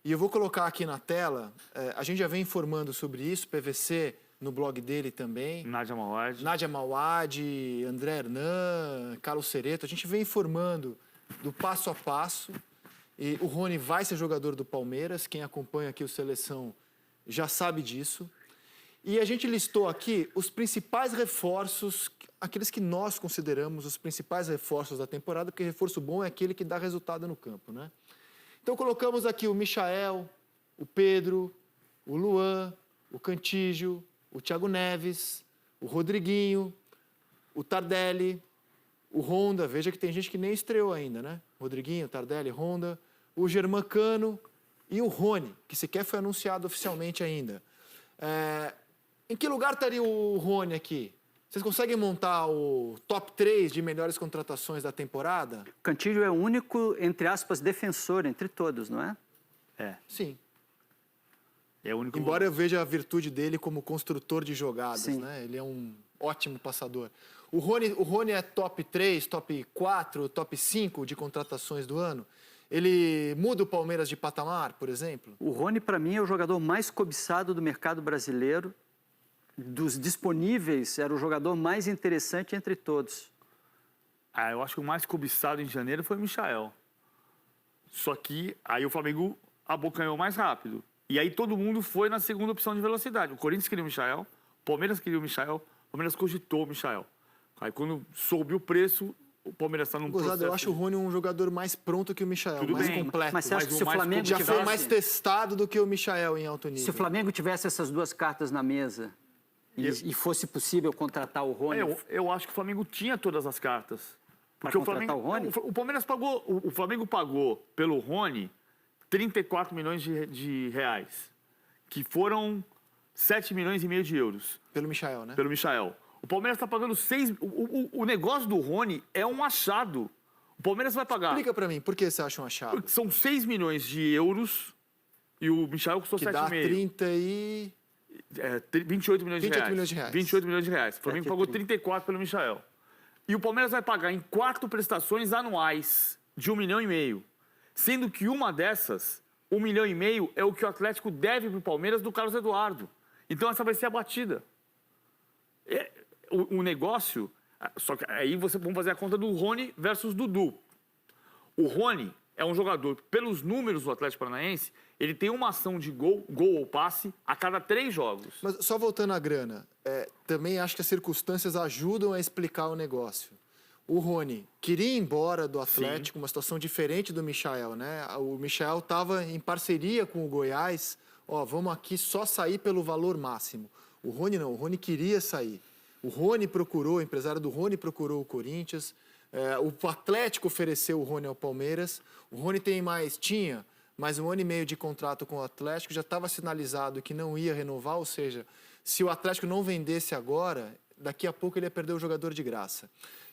E eu vou colocar aqui na tela, a gente já vem informando sobre isso, PVC no blog dele também. Nádia Mauad. Nádia Mauad, André Hernan, Carlos Cereto. A gente vem informando do passo a passo. E o Rony vai ser jogador do Palmeiras. Quem acompanha aqui o Seleção já sabe disso. E a gente listou aqui os principais reforços, aqueles que nós consideramos os principais reforços da temporada, porque reforço bom é aquele que dá resultado no campo, né? Então colocamos aqui o Michael, o Pedro, o Luan, o Cantígio, o Thiago Neves, o Rodriguinho, o Tardelli, o Honda, veja que tem gente que nem estreou ainda, né? Rodriguinho, Tardelli, Honda, o Germancano e o Rony, que sequer foi anunciado oficialmente ainda. Em que lugar estaria o Rony aqui? Vocês conseguem montar o top 3 de melhores contratações da temporada? Cantígio é o único, entre aspas, defensor entre todos, não é? É. Sim. É o único. Embora eu veja a virtude dele como construtor de jogadas, Sim. né? Ele é um ótimo passador. O Rony é top 3, top 4, top 5 de contratações do ano? Ele muda o Palmeiras de patamar, por exemplo? O Rony, para mim, é o jogador mais cobiçado do mercado brasileiro. Dos disponíveis, era o jogador mais interessante entre todos. Eu acho que o mais cobiçado em janeiro foi o Michael. Só que aí o Flamengo abocanhou mais rápido. E aí todo mundo foi na segunda opção de velocidade. O Corinthians queria o Michael, o Palmeiras queria o Michael, o Palmeiras cogitou o Michael. Aí quando soube o preço, o Palmeiras está num processo... Eu acho o Rony um jogador mais pronto que o Michael, Tudo mais bem, completo. Mas você acha que se o mais Flamengo Já foi tivesse... mais testado do que o Michael em alto nível. Se o Flamengo tivesse essas duas cartas na mesa e fosse possível contratar o Rony... Eu acho que o Flamengo tinha todas as cartas. Para contratar o Rony? O Palmeiras pagou... O Flamengo pagou pelo Rony 34 milhões de reais. Que foram 7 milhões e meio de euros. Pelo Michael, né? Pelo Michael. O Palmeiras está pagando 6... O negócio do Rony é um achado. O Palmeiras vai pagar... Explica pra mim, por que você acha um achado? São 6 milhões de euros e o Michael custou Que 7,5. dá 30 e... 28 milhões de 28 reais. milhões de reais. 28 milhões de reais. O Flamengo pagou 34 pelo Michael. E o Palmeiras vai pagar em 4 prestações anuais de 1,5 milhão. Sendo que uma dessas, 1,5 milhão, é o que o Atlético deve para o Palmeiras do Carlos Eduardo. Então essa vai ser a batida. O negócio... Só que aí vamos fazer a conta do Rony versus Dudu. O Rony é um jogador, pelos números do Atlético Paranaense, ele tem uma ação de gol ou passe a cada 3 jogos. Mas só voltando à grana, também acho que as circunstâncias ajudam a explicar o negócio. O Rony queria ir embora do Atlético, uma situação diferente do Michael, né? O Michael estava em parceria com o Goiás, vamos aqui só sair pelo valor máximo. O Rony não, o Rony queria sair. O Rony procurou, o empresário do Rony procurou o Corinthians, o Atlético ofereceu o Rony ao Palmeiras, o Rony tinha mais 1 ano e meio de contrato com o Atlético, já estava sinalizado que não ia renovar, ou seja, se o Atlético não vendesse agora, daqui a pouco ele ia perder o jogador de graça.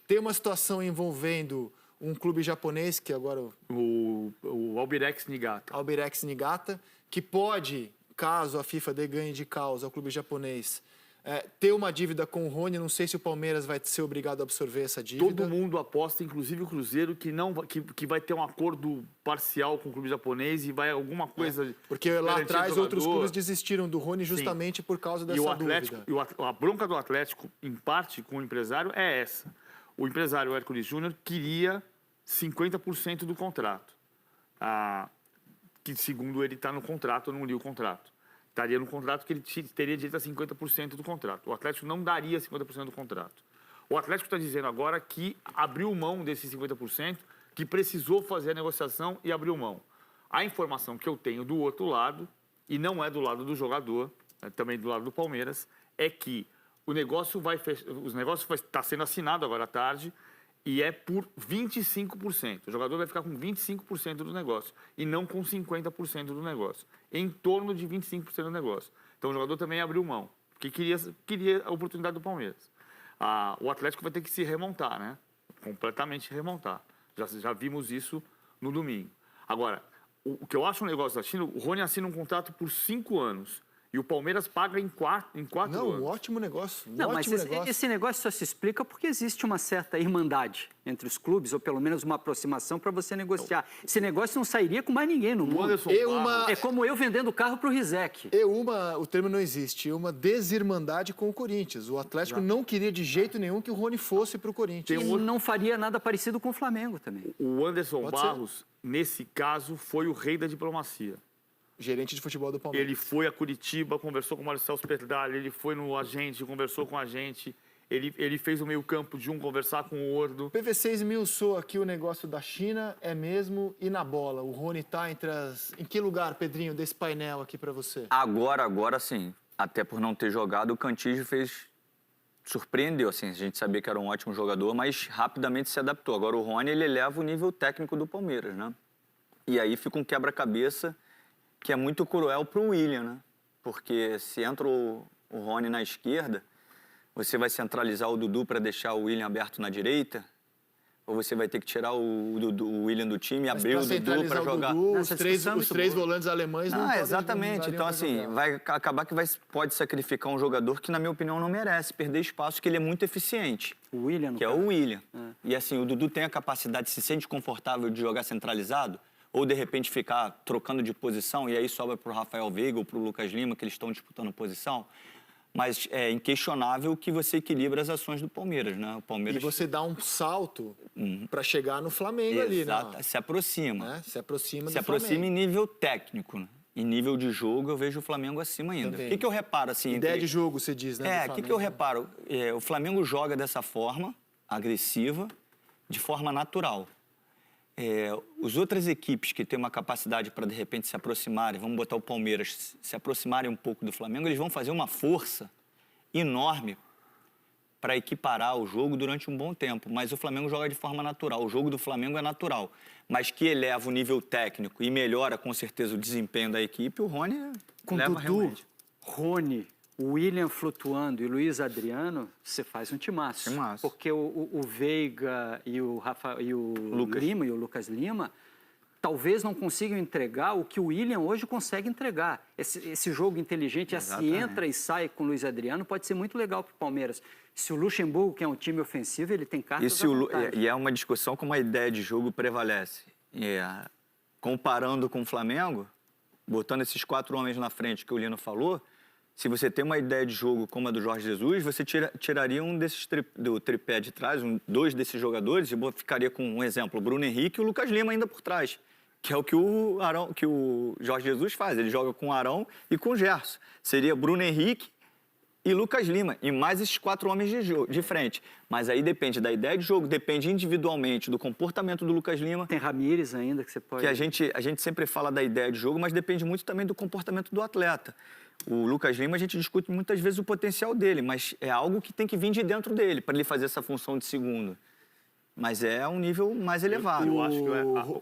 Tem uma situação envolvendo um clube japonês, que agora... O Albirex Niigata. Albirex Niigata, que pode, caso a FIFA dê ganho de causa ao clube japonês, ter uma dívida com o Rony. Não sei se o Palmeiras vai ser obrigado a absorver essa dívida. Todo mundo aposta, inclusive o Cruzeiro, que vai ter um acordo parcial com o clube japonês e vai alguma coisa... Porque lá atrás outros clubes desistiram do Rony justamente por causa dessa dúvida. E a bronca do Atlético, em parte, com o empresário, é essa. O empresário Hércules Júnior queria 50% do contrato. Que, segundo ele, está no contrato, eu não li o contrato. Estaria no contrato que ele teria direito a 50% do contrato. O Atlético não daria 50% do contrato. O Atlético está dizendo agora que abriu mão desses 50%, que precisou fazer a negociação e abriu mão. A informação que eu tenho do outro lado, e não é do lado do jogador, é também do lado do Palmeiras, é que o negócio está sendo assinado agora à tarde e é por 25%. O jogador vai ficar com 25% do negócio e não com 50% do negócio. Em torno de 25% do negócio. Então o jogador também abriu mão, porque queria a oportunidade do Palmeiras. O Atlético vai ter que se remontar, né? Completamente remontar. Já vimos isso no domingo. Agora, o que eu acho um negócio da China, o Rony assina um contrato por 5 anos E o Palmeiras paga em 4 Não, um anos. ótimo negócio. Um Não, mas ótimo negócio. esse negócio só se explica porque existe uma certa irmandade entre os clubes, ou pelo menos uma aproximação para você negociar. Esse negócio não sairia com mais ninguém no O mundo. Anderson E Barros- É como eu vendendo o carro para o Rizek. O termo não existe, uma desirmandade com o Corinthians. O Atlético não queria de jeito nenhum que o Rony fosse para o Corinthians. E não faria nada parecido com o Flamengo também. O Anderson Pode ser. Barros, nesse caso, foi o rei da diplomacia. Gerente de futebol do Palmeiras. Ele foi a Curitiba, conversou com o Marcelo Sperdal, ele foi no agente, conversou com a gente. Ele fez o meio-campo de um conversar com o outro. O PV6 esmiuçou aqui o negócio da China, é mesmo, e na bola. O Rony tá entre as... Em que lugar, Pedrinho, desse painel aqui para você? Agora sim. Até por não ter jogado, o Cantígio surpreendeu, assim. A gente sabia que era um ótimo jogador, mas rapidamente se adaptou. Agora o Rony, ele eleva o nível técnico do Palmeiras, né? E aí fica um quebra-cabeça que é muito cruel pro William, né? Porque se entra o Rony na esquerda, você vai centralizar o Dudu para deixar o William aberto na direita? Ou você vai ter que tirar o William do time e abrir o Dudu para jogar? Dudu, Essa os três discussão é muito três boa. volantes alemães não podem- Exatamente. não Então, dariam assim, pra jogar. vai acabar que pode sacrificar um jogador que, na minha opinião, não merece perder espaço, que ele é muito eficiente, O William, no que é caso. o William. E, assim, o Dudu tem a capacidade, se sente confortável de jogar centralizado, ou, de repente, ficar trocando de posição, e aí sobra para o Rafael Veiga ou para o Lucas Lima, que eles estão disputando posição. Mas é inquestionável que você equilibra as ações do Palmeiras, né? O E Palmeiras você dá um salto para chegar no Flamengo ali, né? se aproxima. Né? Se aproxima Se do aproxima em Flamengo. nível técnico, né? Em nível de jogo, eu vejo o Flamengo acima ainda. Também. O que eu reparo, assim... Ideia entre- de jogo, você diz, né? do o que Flamengo. eu reparo? O Flamengo joga dessa forma, agressiva, de forma natural. As outras equipes que têm uma capacidade para, de repente, se aproximarem, vamos botar o Palmeiras, se aproximarem um pouco do Flamengo, eles vão fazer uma força enorme para equiparar o jogo durante um bom tempo. Mas o Flamengo joga de forma natural. O jogo do Flamengo é natural. Mas que eleva o nível técnico e melhora, com certeza, o desempenho da equipe, o Rony Com leva Dudu, realmente. Rony, William flutuando e Luiz Adriano, você faz um timaço. Timaço. Porque o Veiga e o Lima e o Lucas Lima talvez não consigam entregar o que o William hoje consegue entregar. Esse jogo inteligente, esse Exatamente. entra e sai com o Luiz Adriano, pode ser muito legal para o Palmeiras. Se o Luxemburgo, que é um time ofensivo, ele tem cartas à vontade. E é uma discussão como a ideia de jogo prevalece. Comparando com o Flamengo, botando esses 4 homens na frente que o Lino falou, se você tem uma ideia de jogo como a do Jorge Jesus, você tiraria um desses do tripé de trás, 2 desses jogadores, e ficaria com um exemplo, o Bruno Henrique e o Lucas Lima ainda por trás, que é o que o Jorge Jesus faz. Ele joga com o Arão e com o Gerson. Seria Bruno Henrique e Lucas Lima, e mais esses 4 homens de frente. Mas aí depende da ideia de jogo, depende individualmente do comportamento do Lucas Lima, Tem Ramires ainda que você pode... que a gente sempre fala da ideia de jogo, mas depende muito também do comportamento do atleta. O Lucas Lima, a gente discute muitas vezes o potencial dele, mas é algo que tem que vir de dentro dele, para ele fazer essa função de segundo. Mas é um nível mais elevado. Eu acho que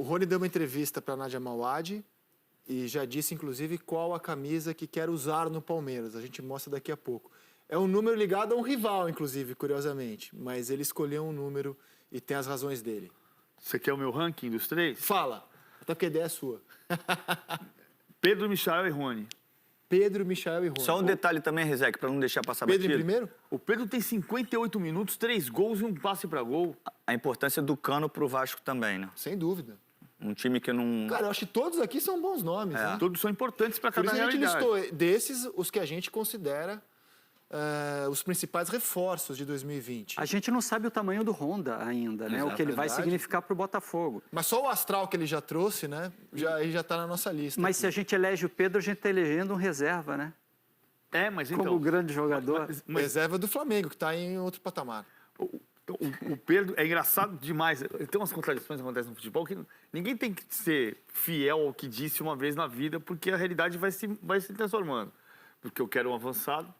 O Rony deu uma entrevista para a Nadia Mawad e já disse, inclusive, qual a camisa que quer usar no Palmeiras. A gente mostra daqui a pouco. É um número ligado a um rival, inclusive, curiosamente. Mas ele escolheu um número e tem as razões dele. Você quer o meu ranking dos 3? Fala, até porque a ideia é sua. Pedro, Michael e Rony. Pedro, Michael e Rony. Só um detalhe também, Rezec, para não deixar passar Pedro em batido. primeiro? O Pedro tem 58 minutos, 3 gols e um passe para gol. A importância do Cano pro Vasco também, né? Sem dúvida. Um time que não... Cara, eu acho que todos aqui são bons nomes, né? Todos são importantes para Por cada isso a gente realidade. listou desses os que a gente considera os principais reforços de 2020. A gente não sabe o tamanho do Honda ainda, né? O que ele vai Verdade. significar para o Botafogo. Mas só o astral que ele já trouxe, né? Aí já está na nossa lista. Mas se a gente elege o Pedro, a gente está elegendo um reserva, né? Mas Como então... grande jogador. mas Reserva do Flamengo, que está em outro patamar. o Pedro é engraçado demais. Tem umas contradições que acontecem no futebol que ninguém tem que ser fiel ao que disse uma vez na vida, porque a realidade vai se transformando. Porque eu quero um avançado,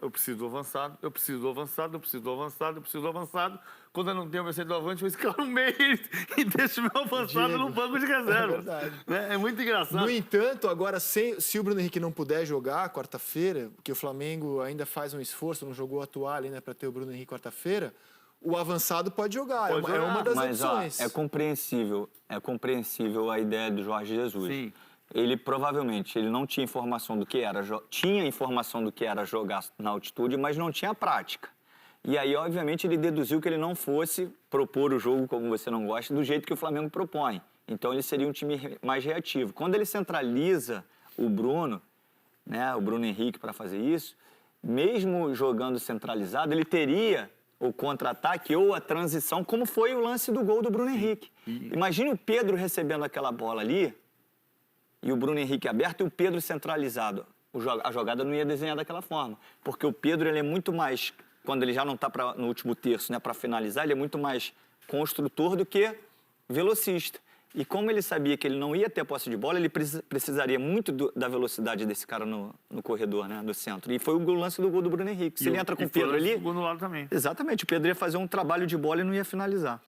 eu preciso do avançado, eu preciso do avançado, eu preciso do avançado, eu preciso do avançado. Quando eu não tenho o meu centroavante, eu escalo no meio e deixo o meu avançado Diego. no banco de reserva. É verdade. Né? É muito engraçado. No entanto, agora, se o Bruno Henrique não puder jogar quarta-feira, porque o Flamengo ainda faz um esforço, não jogou a toalha ainda para ter o Bruno Henrique quarta-feira, o avançado pode jogar. Pode é jogar. uma das Mas, opções. é compreensível a ideia do Jorge Jesus. Sim. ele provavelmente não tinha informação do que era, tinha informação do que era jogar na altitude, mas não tinha prática. E aí, obviamente, ele deduziu que ele não fosse propor o jogo, como você não gosta, do jeito que o Flamengo propõe. Então, ele seria um time mais reativo. Quando ele centraliza o Bruno, né, o Bruno Henrique, para fazer isso, mesmo jogando centralizado, ele teria o contra-ataque ou a transição, como foi o lance do gol do Bruno Henrique. Imagine o Pedro recebendo aquela bola ali, e o Bruno Henrique aberto e o Pedro centralizado. A jogada não ia desenhar daquela forma, porque o Pedro ele é muito mais, quando ele já não está no último terço, né, para finalizar, ele é muito mais construtor do que velocista. E como ele sabia que ele não ia ter a posse de bola, ele precisaria muito da velocidade desse cara no corredor, né, do centro. E foi o lance do gol do Bruno Henrique. Se ele entra com o Pedro ali... No lado também. Exatamente, o Pedro ia fazer um trabalho de bola e não ia finalizar.